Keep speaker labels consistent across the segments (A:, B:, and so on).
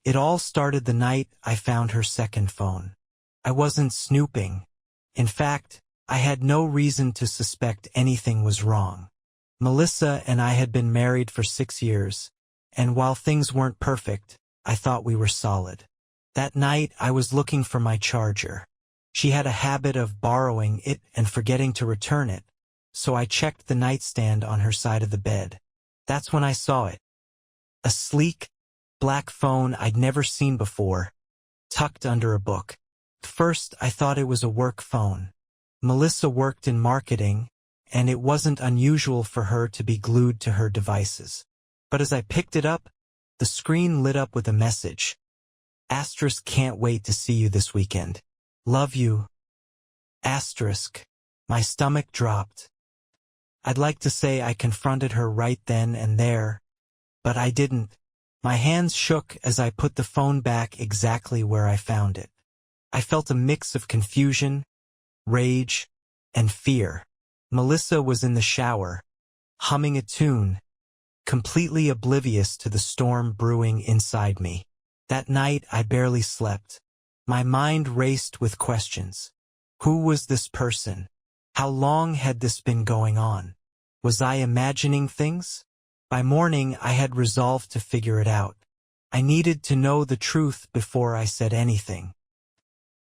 A: It all started the night I found her second phone. I wasn't snooping. In fact, I had no reason to suspect anything was wrong. Melissa and I had been married for 6 years, and while things weren't perfect, I thought we were solid. That night, I was looking for my charger. She had a habit of borrowing it and forgetting to return it, so I checked the nightstand on her side of the bed. That's when I saw it. A sleek, black phone I'd never seen before, tucked under a book. At first, I thought it was a work phone. Melissa worked in marketing, and it wasn't unusual for her to be glued to her devices. But as I picked it up, the screen lit up with a message. Asterisk, can't wait to see you this weekend. Love you. Asterisk. My stomach dropped. I'd like to say I confronted her right then and there, but I didn't. My hands shook as I put the phone back exactly where I found it. I felt a mix of confusion, rage, and fear. Melissa was in the shower, humming a tune, completely oblivious to the storm brewing inside me. That night I barely slept. My mind raced with questions. Who was this person? How long had this been going on? Was I imagining things? By morning I had resolved to figure it out. I needed to know the truth before I said anything.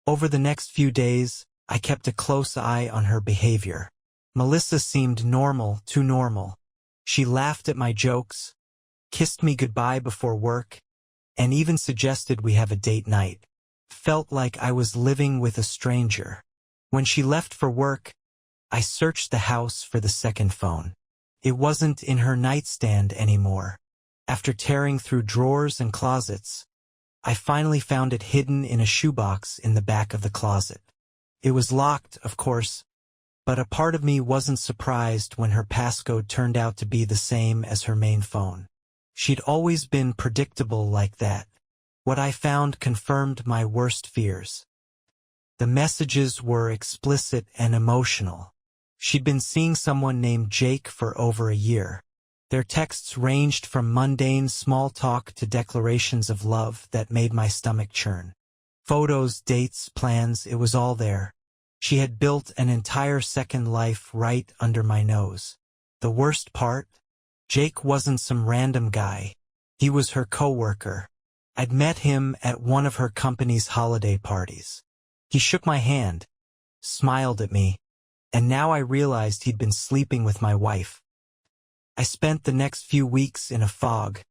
A: Over the next few days, I kept a close eye on her behavior. Melissa seemed normal, too normal. She laughed at my jokes, kissed me goodbye before work, and even suggested we have a date night. Felt like I was living with a stranger. When she left for work, I searched the house for the second phone. It wasn't in her nightstand anymore. After tearing through drawers and closets, I finally found it hidden in a shoebox in the back of the closet. It was locked, of course, but a part of me wasn't surprised when her passcode turned out to be the same as her main phone. She'd always been predictable like that. What I found confirmed my worst fears. The messages were explicit and emotional. She'd been seeing someone named Jake for over a year. Their texts ranged from mundane small talk to declarations of love that made my stomach churn. Photos, dates, plans, it was all there. She had built an entire second life right under my nose. The worst part? Jake wasn't some random guy. He was her coworker. I'd met him at one of her company's holiday parties. He shook my hand, smiled at me, and now I realized he'd been sleeping with my wife. I spent the next few weeks in a fog,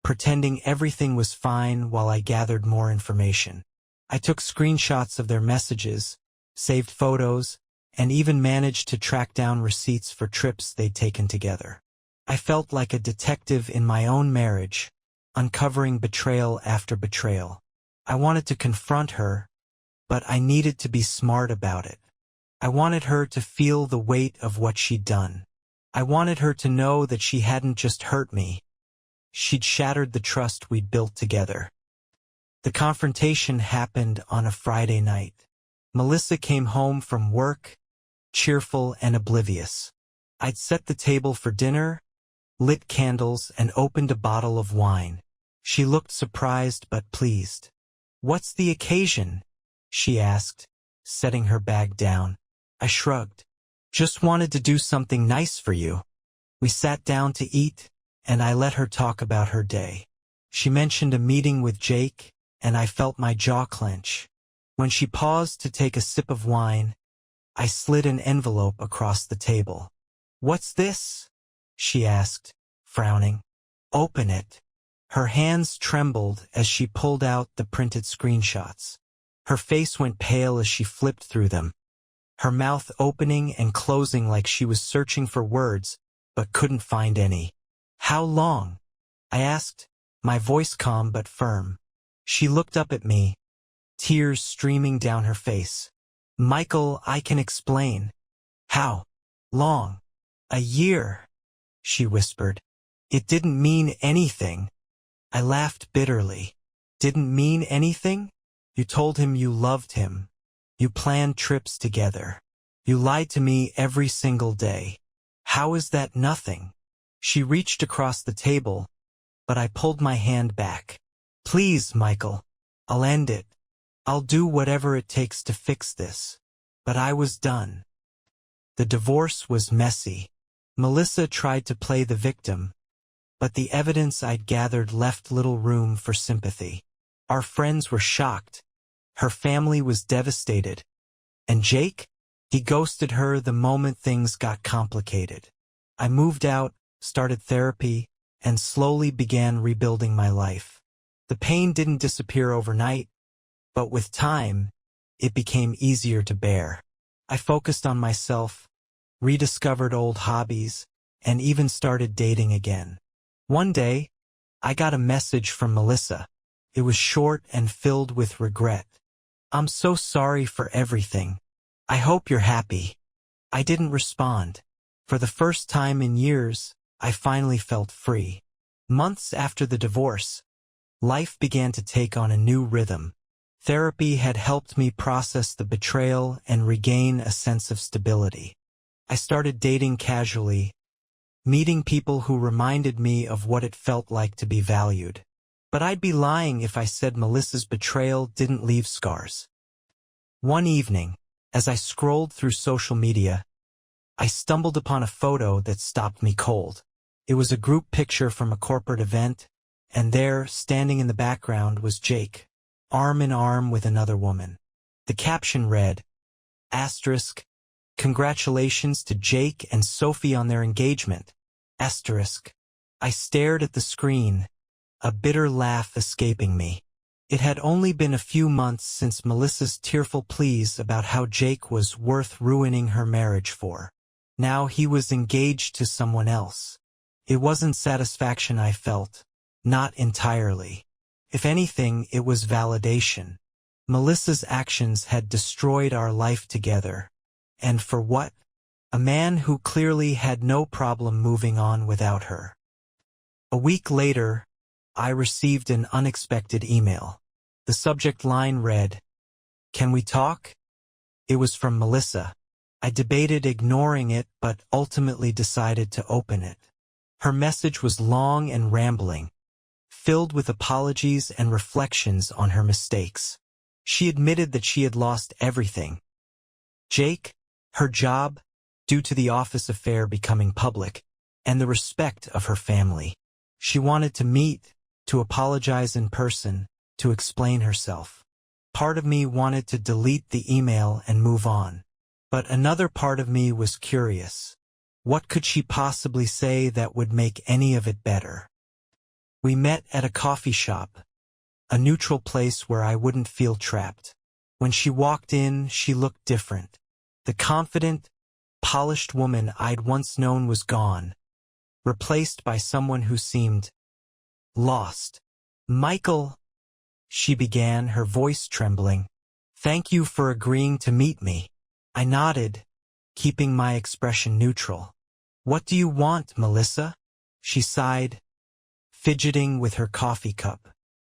A: pretending everything was fine while I gathered more information. I took screenshots of their messages, saved photos, and even managed to track down receipts for trips they'd taken together. I felt like a detective in my own marriage, uncovering betrayal after betrayal. I wanted to confront her, but I needed to be smart about it. I wanted her to feel the weight of what she'd done. I wanted her to know that she hadn't just hurt me. She'd shattered the trust we'd built together. The confrontation happened on a Friday night. Melissa came home from work, cheerful and oblivious. I'd set the table for dinner, lit candles, and opened a bottle of wine. She looked surprised but pleased. "What's the occasion?" she asked, setting her bag down. I shrugged. "Just wanted to do something nice for you." We sat down to eat, and I let her talk about her day. She mentioned a meeting with Jake, and I felt my jaw clench. When she paused to take a sip of wine, I slid an envelope across the table. "What's this?" she asked, frowning. "Open it." Her hands trembled as she pulled out the printed screenshots. Her face went pale as she flipped through them, her mouth opening and closing like she was searching for words, but couldn't find any. "How long?" I asked, my voice calm but firm. She looked up at me, tears streaming down her face. "Michael, I can explain." "How long?" "A year," she whispered. "It didn't mean anything." I laughed bitterly. "Didn't mean anything? You told him you loved him. You planned trips together. You lied to me every single day. How is that nothing?" She reached across the table, but I pulled my hand back. Please, Michael. I'll end it. I'll do whatever it takes to fix this. But I was done. The divorce was messy. Melissa tried to play the victim, but the evidence I'd gathered left little room for sympathy. Our friends were shocked. Her family was devastated. And Jake? He ghosted her the moment things got complicated. I moved out, started therapy, and slowly began rebuilding my life. The pain didn't disappear overnight, but with time, it became easier to bear. I focused on myself, rediscovered old hobbies, and even started dating again. One day, I got a message from Melissa. It was short and filled with regret. "I'm so sorry for everything. I hope you're happy." I didn't respond. For the first time in years, I finally felt free. Months after the divorce, life began to take on a new rhythm. Therapy had helped me process the betrayal and regain a sense of stability. I started dating casually, meeting people who reminded me of what it felt like to be valued. But I'd be lying if I said Melissa's betrayal didn't leave scars. One evening, as I scrolled through social media, I stumbled upon a photo that stopped me cold. It was a group picture from a corporate event, and there, standing in the background, was Jake, arm in arm with another woman. The caption read, asterisk, "Congratulations to Jake and Sophie on their engagement." Asterisk. I stared at the screen, a bitter laugh escaping me. It had only been a few months since Melissa's tearful pleas about how Jake was worth ruining her marriage for. Now he was engaged to someone else. It wasn't satisfaction I felt, not entirely. If anything, it was validation. Melissa's actions had destroyed our life together. And for what? A man who clearly had no problem moving on without her. A week later, I received an unexpected email. The subject line read, "Can we talk?" It was from Melissa. I debated ignoring it, but ultimately decided to open it. Her message was long and rambling, filled with apologies and reflections on her mistakes. She admitted that she had lost everything. Jake, her job, due to the office affair becoming public, and the respect of her family. She wanted to meet, to apologize in person, to explain herself. Part of me wanted to delete the email and move on. But another part of me was curious. What could she possibly say that would make any of it better? We met at a coffee shop, a neutral place where I wouldn't feel trapped. When she walked in, she looked different. The confident, polished woman I'd once known was gone, replaced by someone who seemed lost. "Michael," she began, her voice trembling. "Thank you for agreeing to meet me." I nodded, keeping my expression neutral. "What do you want, Melissa?" she sighed, fidgeting with her coffee cup.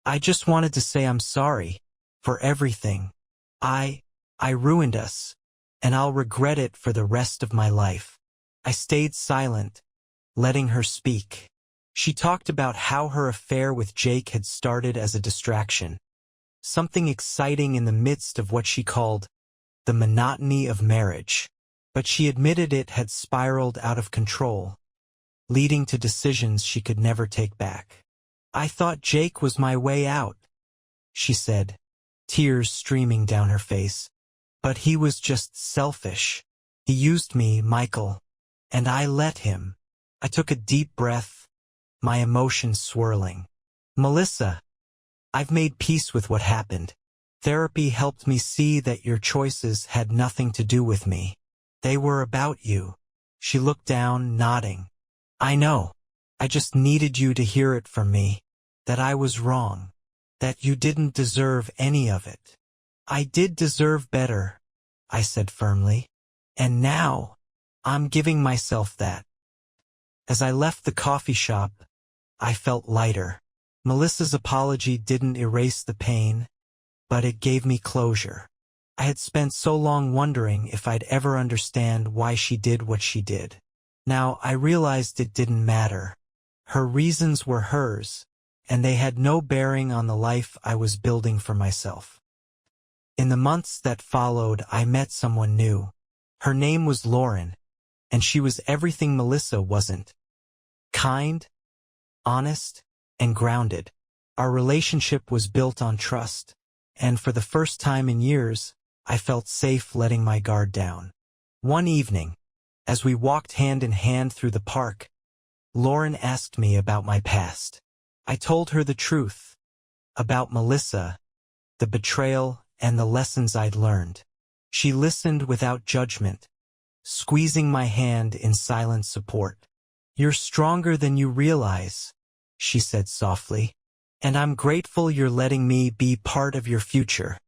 A: "I just wanted to say I'm sorry for everything. I ruined us, and I'll regret it for the rest of my life." I stayed silent, letting her speak. She talked about how her affair with Jake had started as a distraction, something exciting in the midst of what she called the monotony of marriage. But she admitted it had spiraled out of control, leading to decisions she could never take back. "I thought Jake was my way out," she said, tears streaming down her face. "But he was just selfish. He used me, Michael, and I let him." I took a deep breath, my emotions swirling. "Melissa, I've made peace with what happened. Therapy helped me see that your choices had nothing to do with me. They were about you." She looked down, nodding. "I know. I just needed you to hear it from me, that I was wrong, that you didn't deserve any of it." "I did deserve better," I said firmly. "And now, I'm giving myself that." As I left the coffee shop, I felt lighter. Melissa's apology didn't erase the pain, but it gave me closure. I had spent so long wondering if I'd ever understand why she did what she did. Now I realized it didn't matter. Her reasons were hers, and they had no bearing on the life I was building for myself. In the months that followed, I met someone new. Her name was Lauren, and she was everything Melissa wasn't. Kind, honest, and grounded. Our relationship was built on trust, and for the first time in years, I felt safe letting my guard down. One evening, as we walked hand in hand through the park, Lauren asked me about my past. I told her the truth about Melissa, the betrayal, and the lessons I'd learned. She listened without judgment, squeezing my hand in silent support. "You're stronger than you realize," she said softly, "and I'm grateful you're letting me be part of your future."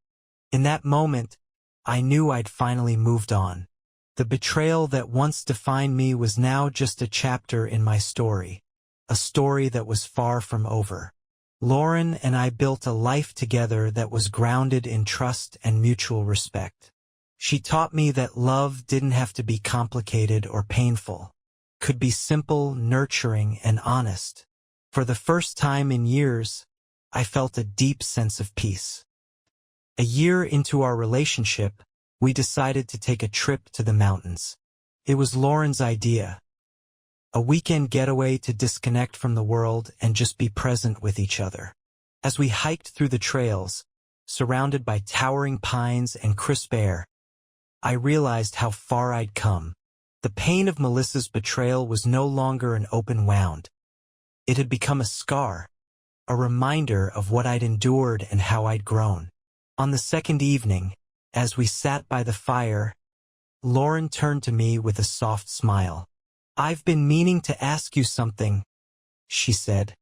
A: In that moment, I knew I'd finally moved on. The betrayal that once defined me was now just a chapter in my story, a story that was far from over. Lauren and I built a life together that was grounded in trust and mutual respect. She taught me that love didn't have to be complicated or painful, could be simple, nurturing, and honest. For the first time in years, I felt a deep sense of peace. A year into our relationship, we decided to take a trip to the mountains. It was Lauren's idea. A weekend getaway to disconnect from the world and just be present with each other. As we hiked through the trails, surrounded by towering pines and crisp air, I realized how far I'd come. The pain of Melissa's betrayal was no longer an open wound. It had become a scar, a reminder of what I'd endured and how I'd grown. On the second evening, as we sat by the fire, Lauren turned to me with a soft smile. "I've been meaning to ask you something," she said,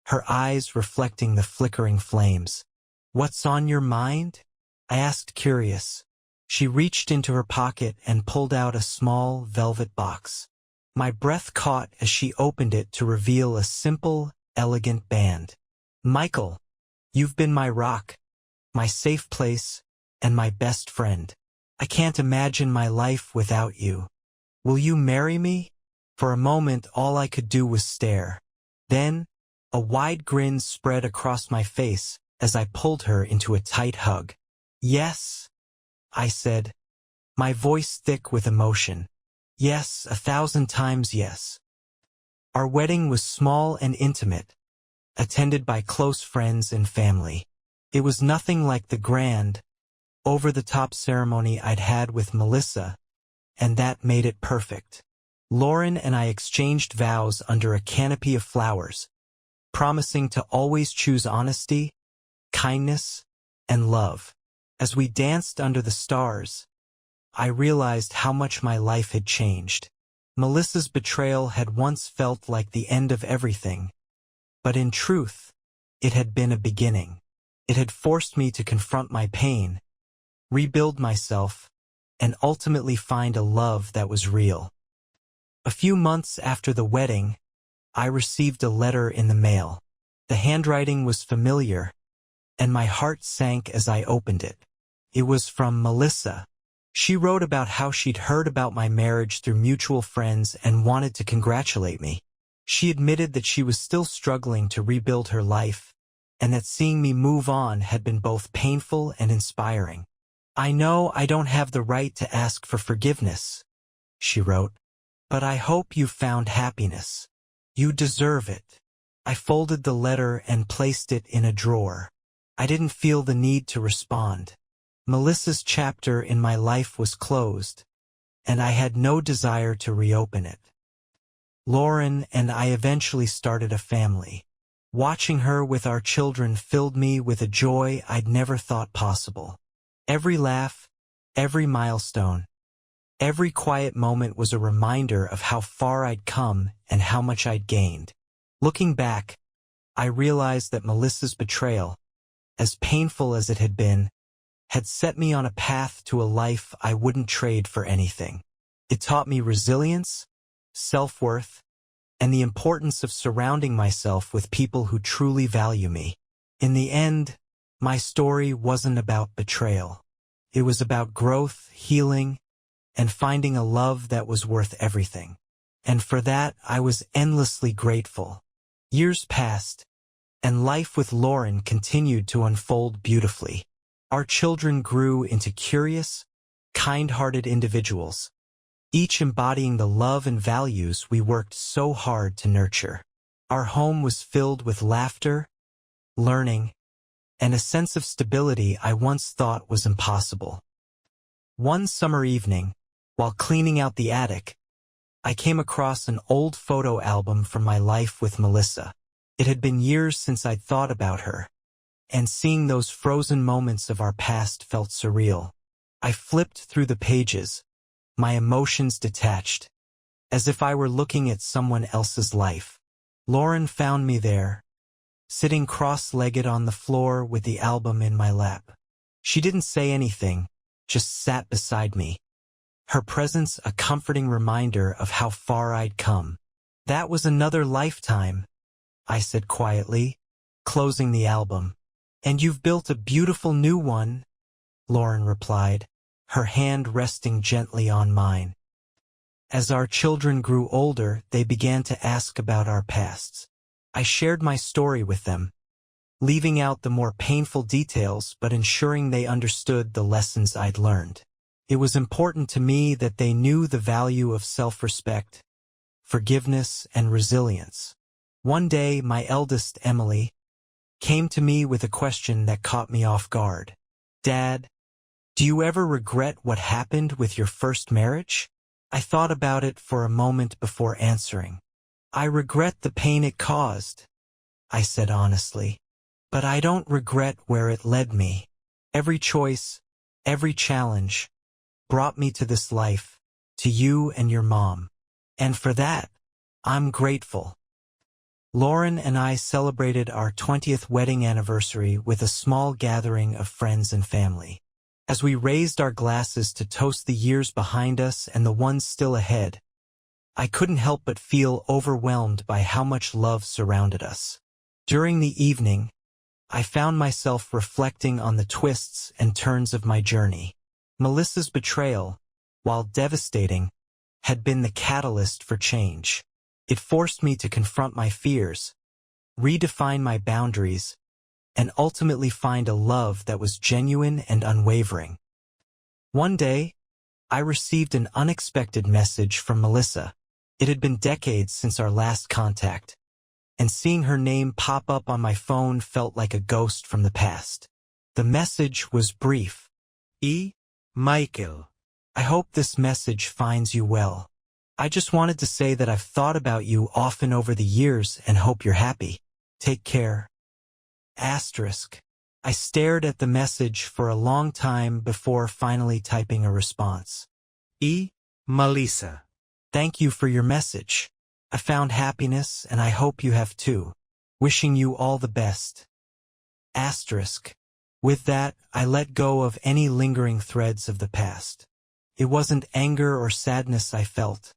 A: her eyes reflecting the flickering flames. "What's on your mind?" I asked, curious. She reached into her pocket and pulled out a small velvet box. My breath caught as she opened it to reveal a simple, elegant band. "Michael, you've been my rock, my safe place, and my best friend. I can't imagine my life without you. Will you marry me?" For a moment, all I could do was stare. Then, a wide grin spread across my face as I pulled her into a tight hug. "Yes," I said, my voice thick with emotion. "Yes, 1,000 times yes." Our wedding was small and intimate, attended by close friends and family. It was nothing like the grand, over-the-top ceremony I'd had with Melissa, and that made it perfect. Lauren and I exchanged vows under a canopy of flowers, promising to always choose honesty, kindness, and love. As we danced under the stars, I realized how much my life had changed. Melissa's betrayal had once felt like the end of everything, but in truth, it had been a beginning. It had forced me to confront my pain, rebuild myself, and ultimately find a love that was real. A few months after the wedding, I received a letter in the mail. The handwriting was familiar, and my heart sank as I opened it. It was from Melissa. She wrote about how she'd heard about my marriage through mutual friends and wanted to congratulate me. She admitted that she was still struggling to rebuild her life, and that seeing me move on had been both painful and inspiring. "I know I don't have the right to ask for forgiveness," she wrote, "but I hope you've found happiness. You deserve it." I folded the letter and placed it in a drawer. I didn't feel the need to respond. Melissa's chapter in my life was closed, and I had no desire to reopen it. Lauren and I eventually started a family. Watching her with our children filled me with a joy I'd never thought possible. Every laugh, every milestone, every quiet moment was a reminder of how far I'd come and how much I'd gained. Looking back, I realized that Melissa's betrayal, as painful as it had been, had set me on a path to a life I wouldn't trade for anything. It taught me resilience, self-worth, and the importance of surrounding myself with people who truly value me. In the end, my story wasn't about betrayal. It was about growth, healing, and finding a love that was worth everything. And for that, I was endlessly grateful. Years passed, and life with Lauren continued to unfold beautifully. Our children grew into curious, kind-hearted individuals, each embodying the love and values we worked so hard to nurture. Our home was filled with laughter, learning, and a sense of stability I once thought was impossible. One summer evening, while cleaning out the attic, I came across an old photo album from my life with Melissa. It had been years since I'd thought about her, and seeing those frozen moments of our past felt surreal. I flipped through the pages, my emotions detached, as if I were looking at someone else's life. Lauren found me there, sitting cross-legged on the floor with the album in my lap. She didn't say anything, just sat beside me, her presence a comforting reminder of how far I'd come. "That was another lifetime," I said quietly, closing the album. "And you've built a beautiful new one," Lauren replied, her hand resting gently on mine. As our children grew older, they began to ask about our pasts. I shared my story with them, leaving out the more painful details but ensuring they understood the lessons I'd learned. It was important to me that they knew the value of self-respect, forgiveness, and resilience. One day, my eldest, Emily, came to me with a question that caught me off guard. "Dad, do you ever regret what happened with your first marriage?" I thought about it for a moment before answering. "I regret the pain it caused," I said honestly, "but I don't regret where it led me. Every choice, every challenge, brought me to this life, to you and your mom. And for that, I'm grateful." Lauren and I celebrated our 20th wedding anniversary with a small gathering of friends and family. As we raised our glasses to toast the years behind us and the ones still ahead, I couldn't help but feel overwhelmed by how much love surrounded us. During the evening, I found myself reflecting on the twists and turns of my journey. Melissa's betrayal, while devastating, had been the catalyst for change. It forced me to confront my fears, redefine my boundaries, and ultimately find a love that was genuine and unwavering. One day, I received an unexpected message from Melissa. It had been decades since our last contact, and seeing her name pop up on my phone felt like a ghost from the past. The message was brief. Michael, I hope this message finds you well. I just wanted to say that I've thought about you often over the years and hope you're happy. Take care. Asterisk. I stared at the message for a long time before finally typing a response. Melissa. Thank you for your message. I found happiness and I hope you have too. Wishing you all the best. Asterisk. With that, I let go of any lingering threads of the past. It wasn't anger or sadness I felt,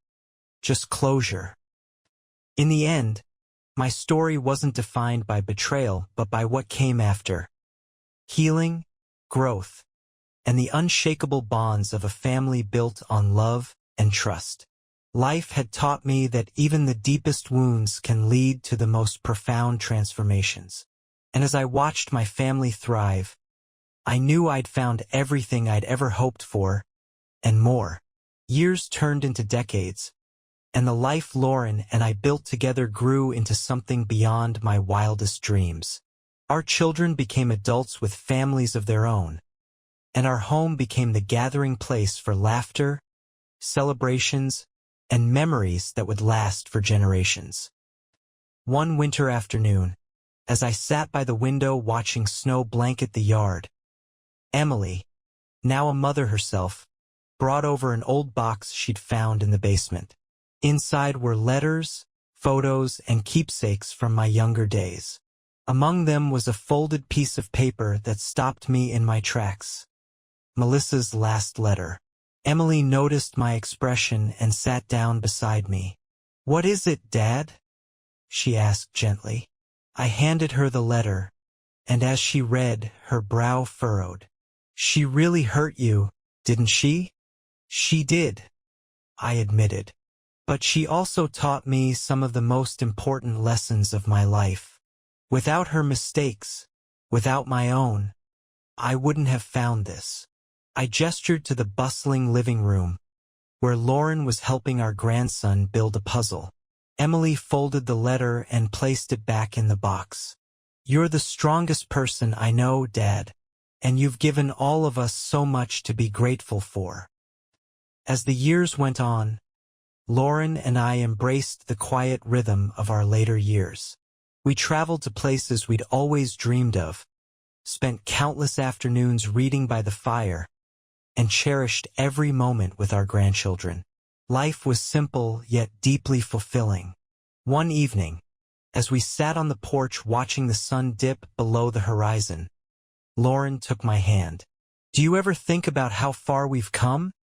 A: just closure. In the end, my story wasn't defined by betrayal but by what came after. Healing, growth, and the unshakable bonds of a family built on love and trust. Life had taught me that even the deepest wounds can lead to the most profound transformations. And as I watched my family thrive, I knew I'd found everything I'd ever hoped for, and more. Years turned into decades, and the life Lauren and I built together grew into something beyond my wildest dreams. Our children became adults with families of their own, and our home became the gathering place for laughter, celebrations, and memories that would last for generations. One winter afternoon, as I sat by the window watching snow blanket the yard, Emily, now a mother herself, brought over an old box she'd found in the basement. Inside were letters, photos, and keepsakes from my younger days. Among them was a folded piece of paper that stopped me in my tracks. Melissa's last letter. Emily noticed my expression and sat down beside me. "What is it, Dad?" she asked gently. I handed her the letter, and as she read, her brow furrowed. "She really hurt you, didn't she?" "She did," I admitted. "But she also taught me some of the most important lessons of my life. Without her mistakes, without my own, I wouldn't have found this. I gestured to the bustling living room, where Lauren was helping our grandson build a puzzle. Emily folded the letter and placed it back in the box. "You're the strongest person I know, Dad, and you've given all of us so much to be grateful for." As the years went on, Lauren and I embraced the quiet rhythm of our later years. We traveled to places we'd always dreamed of, spent countless afternoons reading by the fire, and cherished every moment with our grandchildren. Life was simple yet deeply fulfilling. One evening, as we sat on the porch watching the sun dip below the horizon, Lauren took my hand. "Do you ever think about how far we've come?"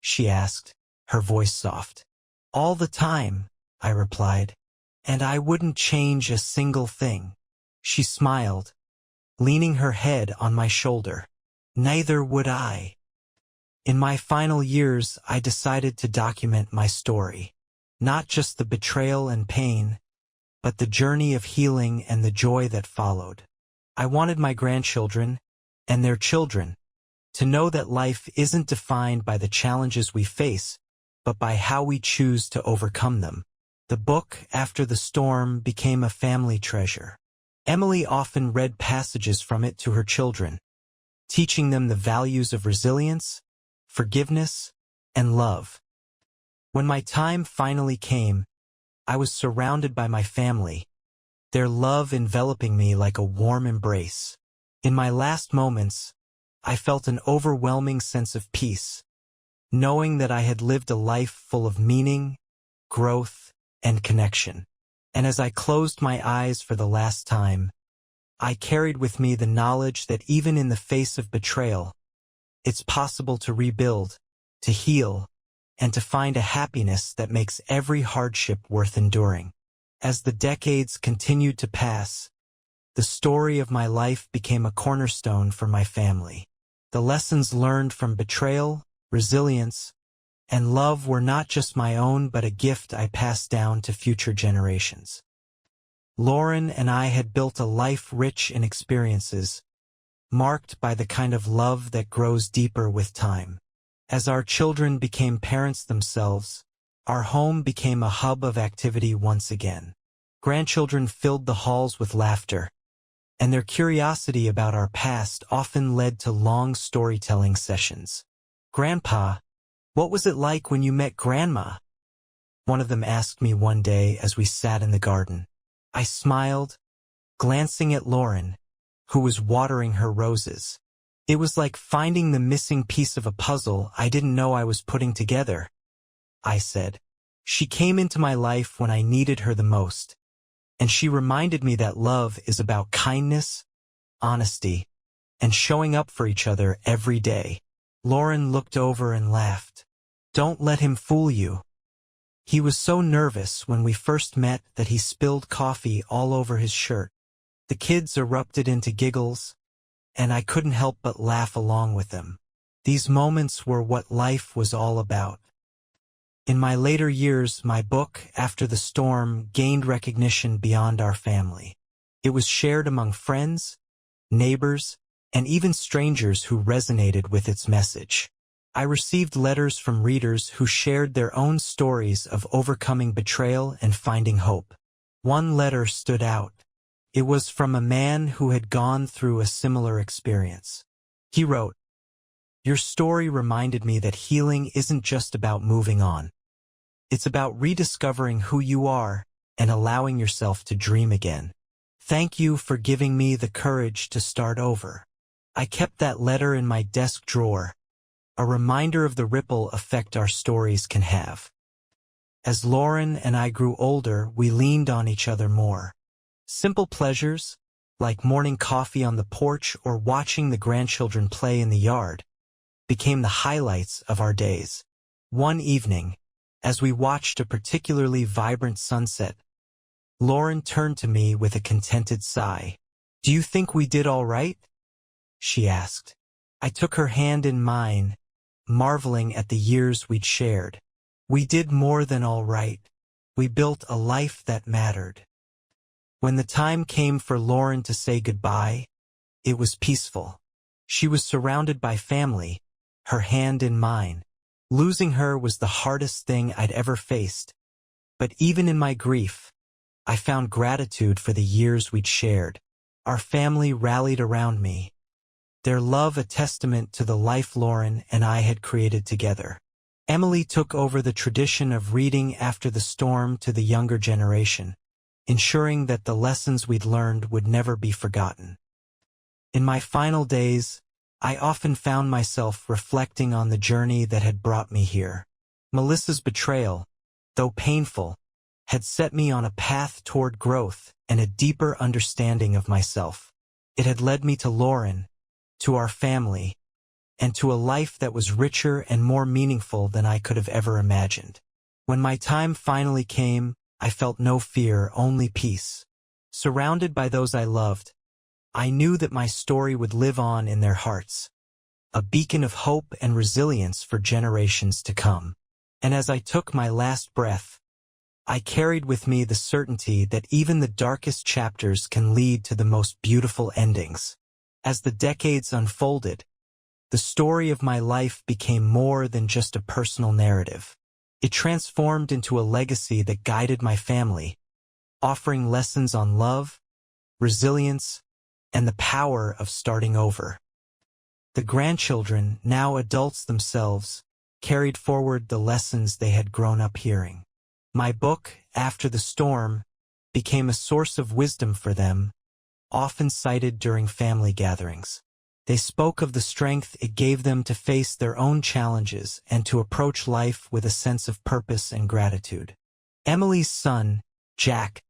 A: she asked, her voice soft. "All the time," I replied, "and I wouldn't change a single thing." She smiled, leaning her head on my shoulder. "Neither would I." In my final years, I decided to document my story. Not just the betrayal and pain, but the journey of healing and the joy that followed. I wanted my grandchildren, and their children, to know that life isn't defined by the challenges we face, but by how we choose to overcome them. The book, After the Storm, became a family treasure. Emily often read passages from it to her children, teaching them the values of resilience, forgiveness, and love. When my time finally came, I was surrounded by my family, their love enveloping me like a warm embrace. In my last moments, I felt an overwhelming sense of peace, knowing that I had lived a life full of meaning, growth, and connection. And as I closed my eyes for the last time, I carried with me the knowledge that even in the face of betrayal, it's possible to rebuild, to heal, and to find a happiness that makes every hardship worth enduring. As the decades continued to pass, the story of my life became a cornerstone for my family. The lessons learned from betrayal, resilience, and love were not just my own but a gift I passed down to future generations. Lauren and I had built a life rich in experiences, marked by the kind of love that grows deeper with time. As our children became parents themselves, our home became a hub of activity once again. Grandchildren filled the halls with laughter, and their curiosity about our past often led to long storytelling sessions. "Grandpa, what was it like when you met Grandma?" one of them asked me one day as we sat in the garden. I smiled, glancing at Lauren, who was watering her roses. "It was like finding the missing piece of a puzzle I didn't know I was putting together," I said. "She came into my life when I needed her the most, and she reminded me that love is about kindness, honesty, and showing up for each other every day." Lauren looked over and laughed. "Don't let him fool you. He was so nervous when we first met that he spilled coffee all over his shirt." The kids erupted into giggles, and I couldn't help but laugh along with them. These moments were what life was all about. In my later years, my book, After the Storm, gained recognition beyond our family. It was shared among friends, neighbors, and even strangers who resonated with its message. I received letters from readers who shared their own stories of overcoming betrayal and finding hope. One letter stood out. It was from a man who had gone through a similar experience. He wrote, "Your story reminded me that healing isn't just about moving on. It's about rediscovering who you are and allowing yourself to dream again. Thank you for giving me the courage to start over." I kept that letter in my desk drawer, a reminder of the ripple effect our stories can have. As Lauren and I grew older, we leaned on each other more. Simple pleasures, like morning coffee on the porch or watching the grandchildren play in the yard, became the highlights of our days. One evening, as we watched a particularly vibrant sunset, Lauren turned to me with a contented sigh. "Do you think we did all right?" she asked. I took her hand in mine, marveling at the years we'd shared. "We did more than all right. We built a life that mattered." When the time came for Lauren to say goodbye, it was peaceful. She was surrounded by family, her hand in mine. Losing her was the hardest thing I'd ever faced. But even in my grief, I found gratitude for the years we'd shared. Our family rallied around me, their love a testament to the life Lauren and I had created together. Emily took over the tradition of reading after the storm to the younger generation, ensuring that the lessons we'd learned would never be forgotten. In my final days, I often found myself reflecting on the journey that had brought me here. Melissa's betrayal, though painful, had set me on a path toward growth and a deeper understanding of myself. It had led me to Lauren, to our family, and to a life that was richer and more meaningful than I could have ever imagined. When my time finally came, I felt no fear, only peace. Surrounded by those I loved, I knew that my story would live on in their hearts, a beacon of hope and resilience for generations to come. And as I took my last breath, I carried with me the certainty that even the darkest chapters can lead to the most beautiful endings. As the decades unfolded, the story of my life became more than just a personal narrative. It transformed into a legacy that guided my family, offering lessons on love, resilience, and the power of starting over. The grandchildren, now adults themselves, carried forward the lessons they had grown up hearing. My book, After the Storm, became a source of wisdom for them, often cited during family gatherings. They spoke of the strength it gave them to face their own challenges and to approach life with a sense of purpose and gratitude. Emily's son, Jack,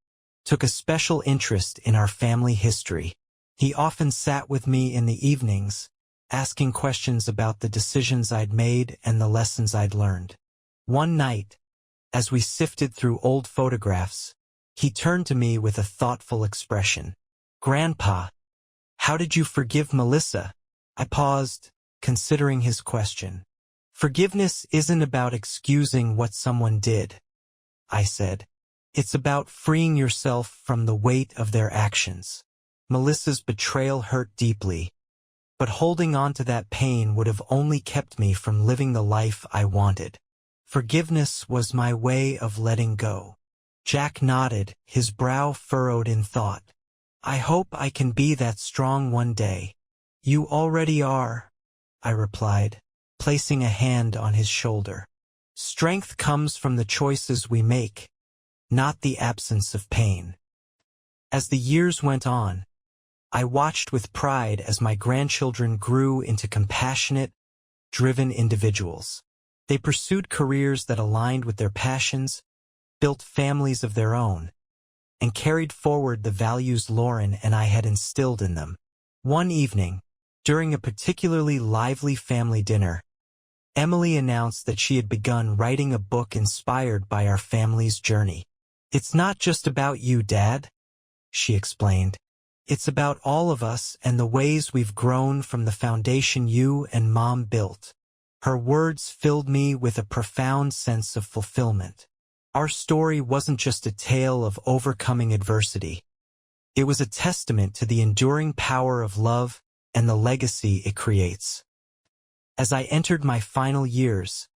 A: took a special interest in our family history. He often sat with me in the evenings, asking questions about the decisions I'd made and the lessons I'd learned. One night, as we sifted through old photographs, he turned to me with a thoughtful expression. "Grandpa, how did you forgive Melissa?" I paused, considering his question. "Forgiveness isn't about excusing what someone did," I said. "It's about freeing yourself from the weight of their actions. Melissa's betrayal hurt deeply, but holding on to that pain would have only kept me from living the life I wanted. Forgiveness was my way of letting go." Jack nodded, his brow furrowed in thought. "I hope I can be that strong one day." "You already are," I replied, placing a hand on his shoulder. "Strength comes from the choices we make, not the absence of pain." As the years went on, I watched with pride as my grandchildren grew into compassionate, driven individuals. They pursued careers that aligned with their passions, built families of their own, and carried forward the values Lauren and I had instilled in them. One evening, during a particularly lively family dinner, Emily announced that she had begun writing a book inspired by our family's journey. "It's not just about you, Dad," she explained. "It's about all of us and the ways we've grown from the foundation you and Mom built." Her words filled me with a profound sense of fulfillment. Our story wasn't just a tale of overcoming adversity. It was a testament to the enduring power of love and the legacy it creates. As I entered my final years,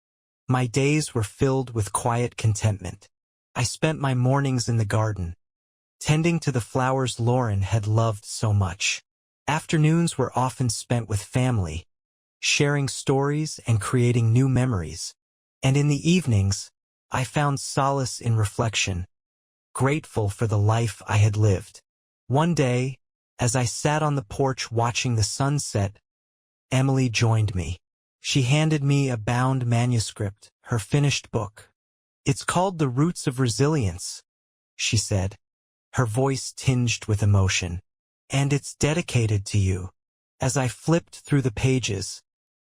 A: my days were filled with quiet contentment. I spent my mornings in the garden, tending to the flowers Lauren had loved so much. Afternoons were often spent with family, sharing stories and creating new memories. And in the evenings, I found solace in reflection, grateful for the life I had lived. One day, as I sat on the porch watching the sunset, Emily joined me. She handed me a bound manuscript, her finished book. "It's called The Roots of Resilience," she said, her voice tinged with emotion. "And it's dedicated to you." As I flipped through the pages,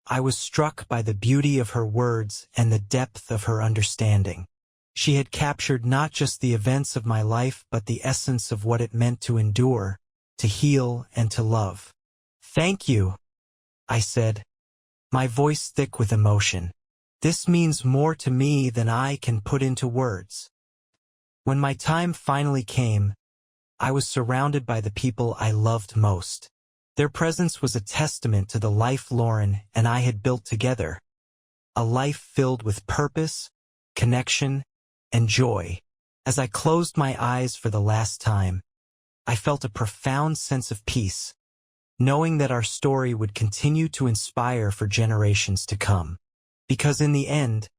A: I was struck by the beauty of her words and the depth of her understanding. She had captured not just the events of my life but the essence of what it meant to endure, to heal, and to love. "Thank you," I said, my voice thick with emotion. "This means more to me than I can put into words." When my time finally came, I was surrounded by the people I loved most. Their presence was a testament to the life Lauren and I had built together, a life filled with purpose, connection, and joy. As I closed my eyes for the last time, I felt a profound sense of peace, knowing that our story would continue to inspire for generations to come. Because in the end,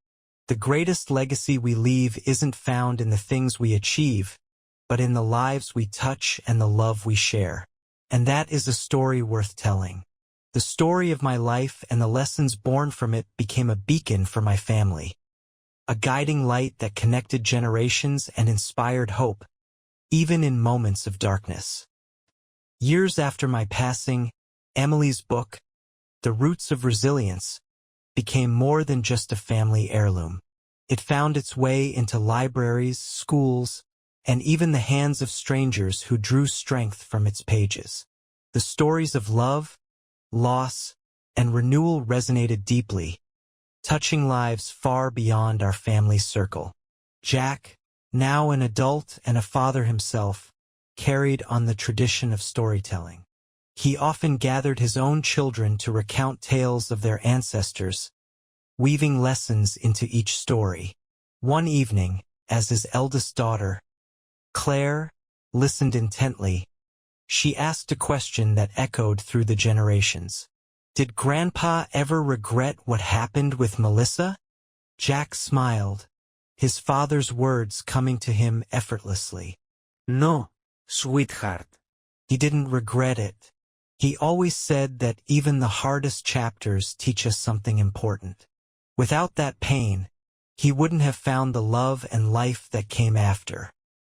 A: the greatest legacy we leave isn't found in the things we achieve, but in the lives we touch and the love we share. And that is a story worth telling. The story of my life and the lessons born from it became a beacon for my family, a guiding light that connected generations and inspired hope, even in moments of darkness. Years after my passing, Emily's book, The Roots of Resilience, became more than just a family heirloom. It found its way into libraries, schools, and even the hands of strangers who drew strength from its pages. The stories of love, loss, and renewal resonated deeply, touching lives far beyond our family circle. Jack, now an adult and a father himself, carried on the tradition of storytelling. He often gathered his own children to recount tales of their ancestors, weaving lessons into each story. One evening, as his eldest daughter, Claire, listened intently, she asked a question that echoed through the generations. Did Grandpa ever regret what happened with Melissa? Jack smiled, his father's words coming to him effortlessly.
B: No, sweetheart.
A: He didn't regret it. He always said that even the hardest chapters teach us something important. Without that pain, he wouldn't have found the love and life that came after.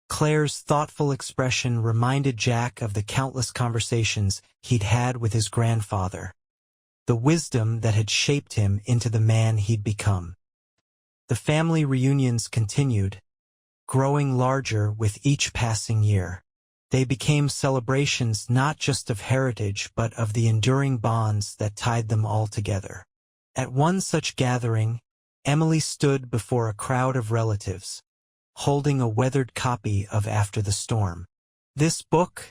A: Claire's thoughtful expression reminded Jack of the countless conversations he'd had with his grandfather, the wisdom that had shaped him into the man he'd become. The family reunions continued, growing larger with each passing year. They became celebrations not just of heritage but of the enduring bonds that tied them all together. At one such gathering, Emily stood before a crowd of relatives, holding a weathered copy of After the Storm. "This book,"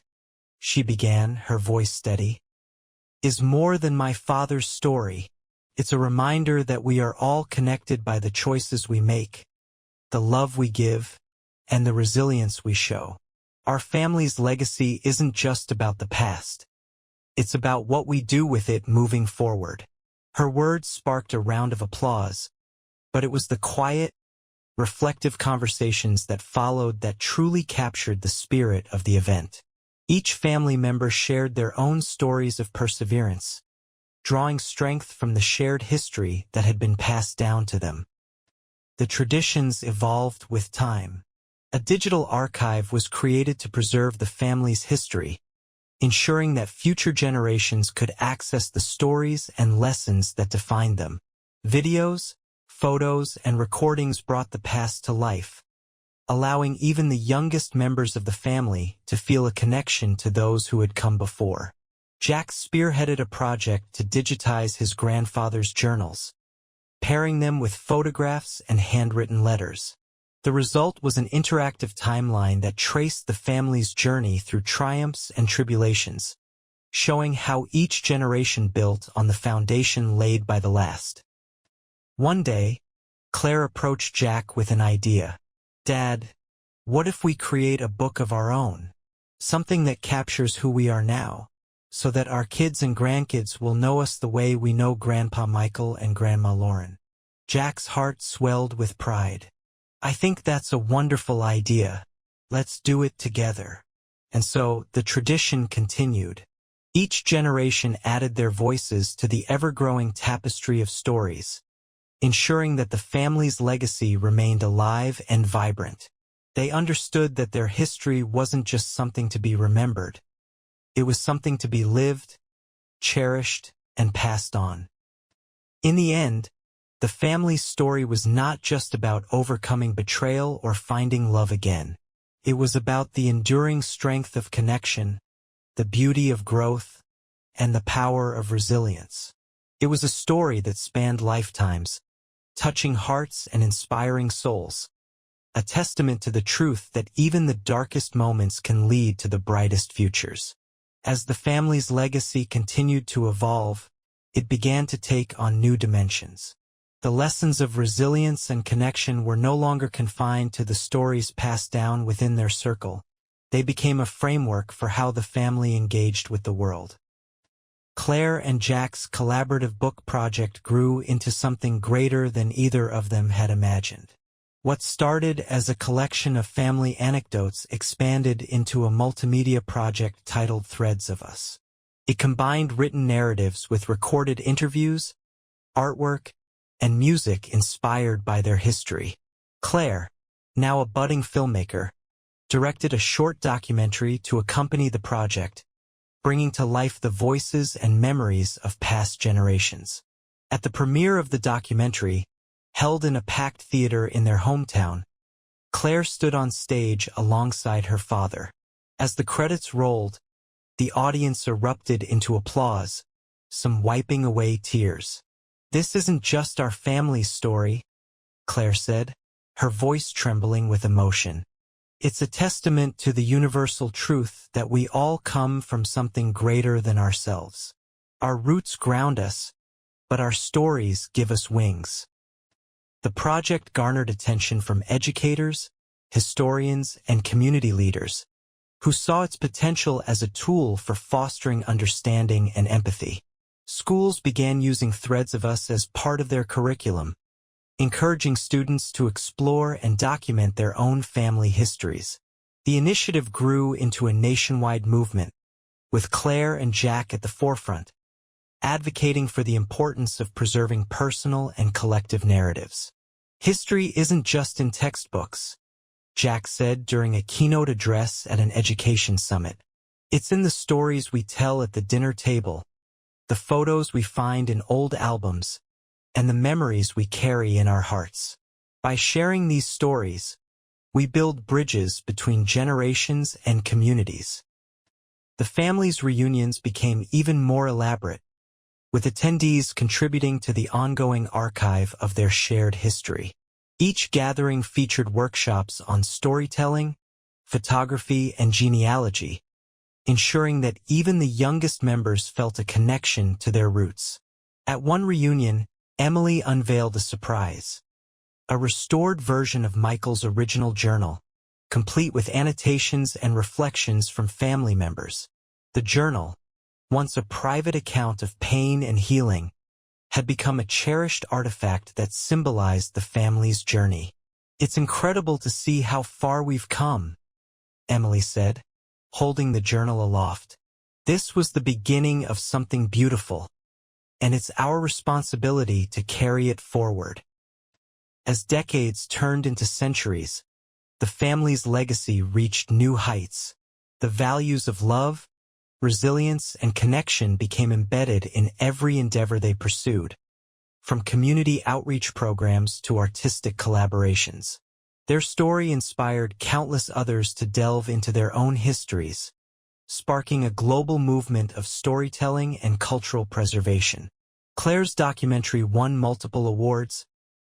A: she began, her voice steady, "is more than my father's story. It's a reminder that we are all connected by the choices we make, the love we give, and the resilience we show. Our family's legacy isn't just about the past. It's about what we do with it moving forward." Her words sparked a round of applause, but it was the quiet, reflective conversations that followed that truly captured the spirit of the event. Each family member shared their own stories of perseverance, drawing strength from the shared history that had been passed down to them. The traditions evolved with time. A digital archive was created to preserve the family's history, ensuring that future generations could access the stories and lessons that defined them. Videos, photos, and recordings brought the past to life, allowing even the youngest members of the family to feel a connection to those who had come before. Jack spearheaded a project to digitize his grandfather's journals, pairing them with photographs and handwritten letters. The result was an interactive timeline that traced the family's journey through triumphs and tribulations, showing how each generation built on the foundation laid by the last. One day, Claire approached Jack with an idea. "Dad, what if we create a book of our own? Something that captures who we are now, so that our kids and grandkids will know us the way we know Grandpa Michael and Grandma Lauren." Jack's heart swelled with pride. "I think that's a wonderful idea. Let's do it together." And so the tradition continued. Each generation added their voices to the ever-growing tapestry of stories, ensuring that the family's legacy remained alive and vibrant. They understood that their history wasn't just something to be remembered. It was something to be lived, cherished, and passed on. In the end, the family's story was not just about overcoming betrayal or finding love again. It was about the enduring strength of connection, the beauty of growth, and the power of resilience. It was a story that spanned lifetimes, touching hearts and inspiring souls. a testament to the truth that even the darkest moments can lead to the brightest futures. As the family's legacy continued to evolve, it began to take on new dimensions. The lessons of resilience and connection were no longer confined to the stories passed down within their circle. They became a framework for how the family engaged with the world. Claire and Jack's collaborative book project grew into something greater than either of them had imagined. What started as a collection of family anecdotes expanded into a multimedia project titled Threads of Us. It combined written narratives with recorded interviews, artwork, and music inspired by their history. Claire, now a budding filmmaker, directed a short documentary to accompany the project, bringing to life the voices and memories of past generations. At the premiere of the documentary, held in a packed theater in their hometown, Claire stood on stage alongside her father. As the credits rolled, the audience erupted into applause, some wiping away tears. "This isn't just our family's story," Claire said, her voice trembling with emotion. "It's a testament to the universal truth that we all come from something greater than ourselves. Our roots ground us, but our stories give us wings." The project garnered attention from educators, historians, and community leaders, who saw its potential as a tool for fostering understanding and empathy. Schools began using Threads of Us as part of their curriculum, encouraging students to explore and document their own family histories. The initiative grew into a nationwide movement, with Claire and Jack at the forefront, advocating for the importance of preserving personal and collective narratives. "History isn't just in textbooks," Jack said during a keynote address at an education summit. "It's in the stories we tell at the dinner table, the photos we find in old albums, and the memories we carry in our hearts. By sharing these stories, we build bridges between generations and communities." The family's reunions became even more elaborate, with attendees contributing to the ongoing archive of their shared history. Each gathering featured workshops on storytelling, photography, and genealogy, ensuring that even the youngest members felt a connection to their roots. At one reunion, Emily unveiled a surprise: a restored version of Michael's original journal, complete with annotations and reflections from family members. The journal, once a private account of pain and healing, had become a cherished artifact that symbolized the family's journey. "It's incredible to see how far we've come," Emily said, holding the journal aloft. "This was the beginning of something beautiful, and it's our responsibility to carry it forward." As decades turned into centuries, the family's legacy reached new heights. The values of love, resilience, and connection became embedded in every endeavor they pursued, from community outreach programs to artistic collaborations. Their story inspired countless others to delve into their own histories, sparking a global movement of storytelling and cultural preservation. Claire's documentary won multiple awards,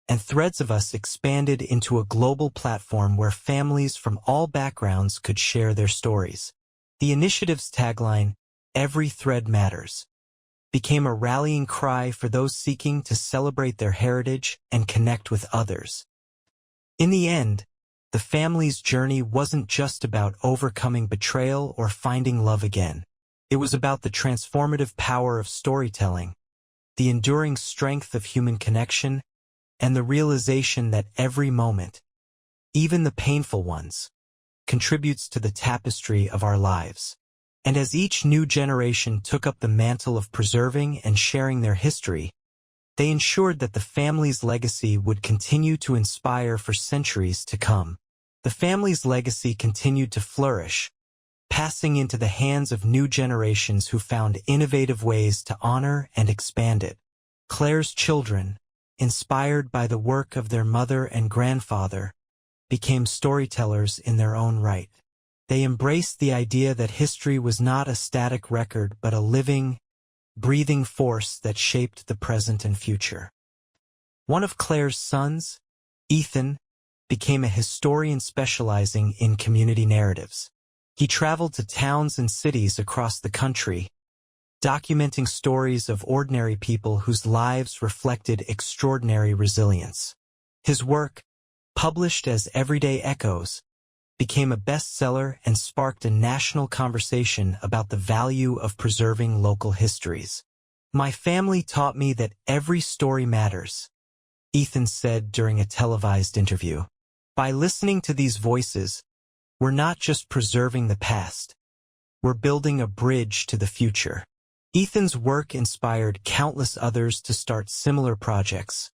A: and Threads of Us expanded into a global platform where families from all backgrounds could share their stories. The initiative's tagline, "Every Thread Matters," became a rallying cry for those seeking to celebrate their heritage and connect with others. In the end, the family's journey wasn't just about overcoming betrayal or finding love again. It was about the transformative power of storytelling, the enduring strength of human connection, and the realization that every moment, even the painful ones, contributes to the tapestry of our lives. And as each new generation took up the mantle of preserving and sharing their history, they ensured that the family's legacy would continue to inspire for centuries to come. The family's legacy continued to flourish, passing into the hands of new generations who found innovative ways to honor and expand it. Claire's children, inspired by the work of their mother and grandfather, became storytellers in their own right. They embraced the idea that history was not a static record but a living, breathing force that shaped the present and future. One of Claire's sons, Ethan, became a historian specializing in community narratives. He traveled to towns and cities across the country, documenting stories of ordinary people whose lives reflected extraordinary resilience. His work, published as Everyday Echoes, became a bestseller and sparked a national conversation about the value of preserving local histories. "My family taught me that every story matters," Ethan said during a televised interview. "By listening to these voices, we're not just preserving the past, we're building a bridge to the future." Ethan's work inspired countless others to start similar projects,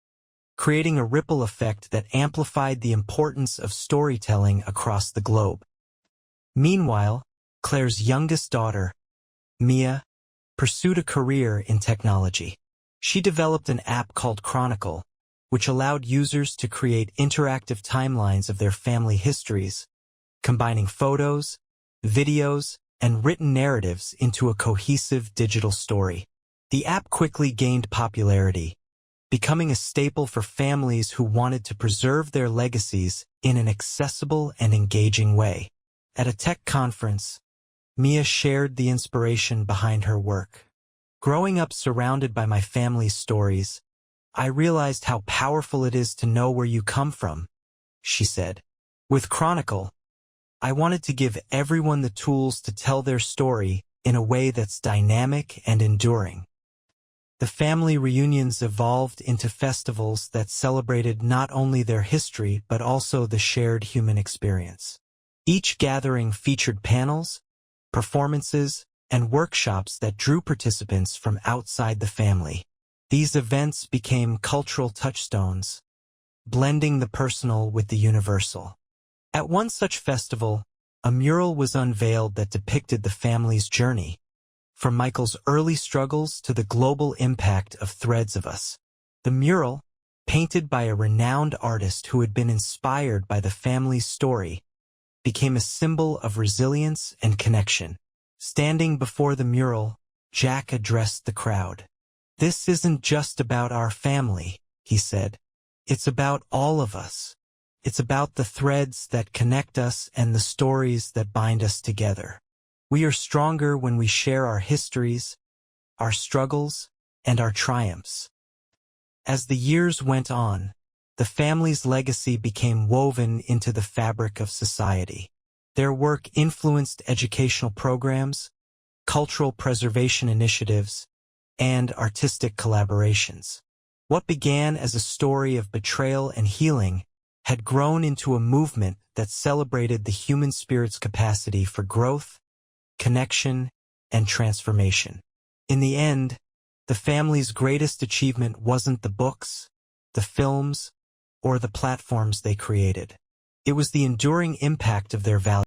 A: creating a ripple effect that amplified the importance of storytelling across the globe. Meanwhile, Claire's youngest daughter, Mia, pursued a career in technology. She developed an app called Chronicle, which allowed users to create interactive timelines of their family histories, combining photos, videos, and written narratives into a cohesive digital story. The app quickly gained popularity, becoming a staple for families who wanted to preserve their legacies in an accessible and engaging way. At a tech conference, Mia shared the inspiration behind her work. "Growing up surrounded by my family's stories, I realized how powerful it is to know where you come from," she said. "With Chronicle, I wanted to give everyone the tools to tell their story in a way that's dynamic and enduring." The family reunions evolved into festivals that celebrated not only their history but also the shared human experience. Each gathering featured panels, performances, and workshops that drew participants from outside the family. These events became cultural touchstones, blending the personal with the universal. At one such festival, a mural was unveiled that depicted the family's journey, from Michael's early struggles to the global impact of Threads of Us. The mural, painted by a renowned artist who had been inspired by the family's story, became a symbol of resilience and connection. Standing before the mural, Jack addressed the crowd. "This isn't just about our family," he said. "It's about all of us. It's about the threads that connect us and the stories that bind us together. We are stronger when we share our histories, our struggles, and our triumphs." As the years went on, the family's legacy became woven into the fabric of society. Their work influenced educational programs, cultural preservation initiatives, and artistic collaborations. What began as a story of betrayal and healing had grown into a movement that celebrated the human spirit's capacity for growth, connection, and transformation. In the end, the family's greatest achievement wasn't the books, the films, or the platforms they created. It was the enduring impact of their values.